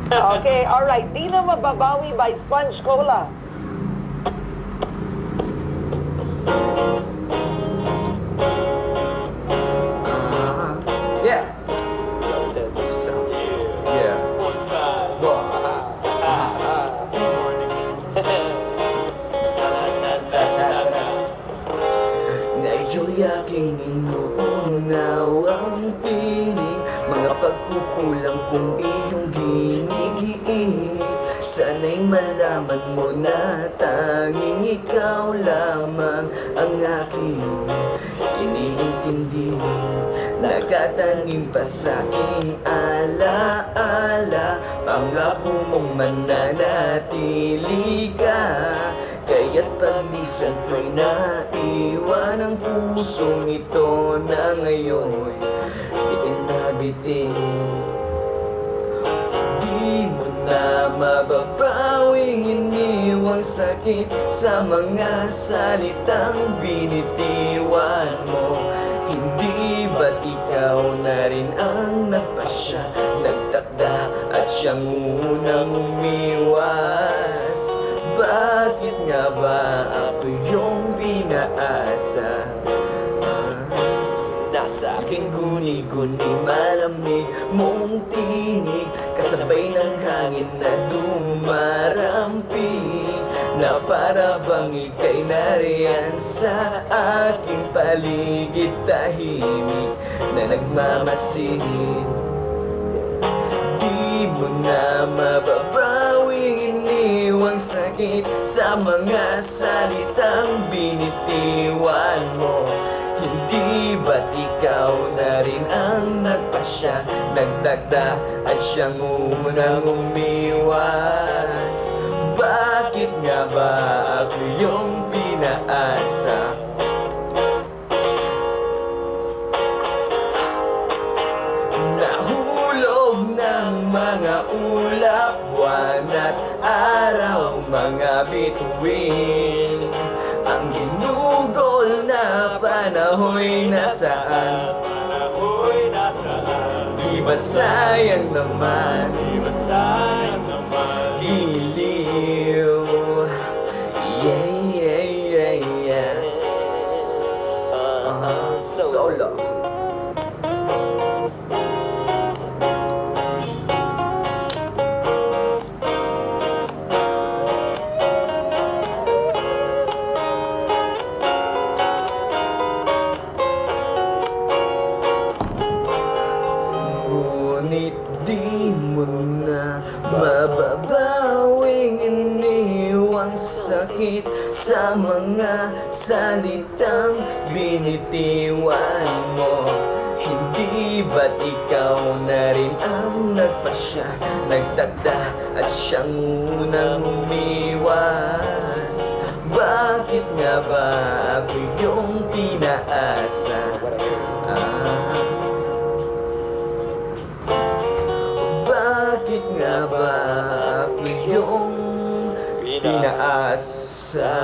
Okay, alright. Di na mababawi by Sponge Cola. Yeah. Yeah. One time. Na'yo'y aking inuunawang piling mga pagkukulang kong iyong ginigiit. Sana'y malaman mo na tanging ikaw lamang ang aking iniintindi. Nakatanim pa sa'king alaala, pangako mong mananatili ka. Kaya't paglisan ko'y naiwan ang pusong ito na ngayon bitin na bitin. Di mo na mababawing iniwang sakit sa mga salitang binitiwan mo. Hindi ba't ikaw na rin ang nagpasya, nagtakda at siyang unang umiwas? Bakit nga ba ako yung pinaasa? Nasa aking guni-guni malamig mong tinig, kasabay ng hangin na dumarampi, na para bang ika'y nariyan sa aking paligid, tahimik na nagmamasid. Di mo na mababawing iniwang sakit sa mga salitang binitiwan mo. Hindi ba't ikaw na rin ang nagpasya, nagdagda at siyang unang umiwas? Bakit nga ba ako yung pinaasa? Nahulog ng mga ulap, buwan at araw, mga bituin. Ang ginugol na panahoy nasaan? Di ba't sayang naman? Giliw. Yeah. Solo. Ngunit di mo na mababawing iniwang sakit sa mga salitang binitiwan mo. Hindi ba't ikaw na rin ang nagpasya, nagtagda at siyang unang umiwas? Bakit nga ba ako yung pinaasa? Bakit nga ba ako yung pinaasa?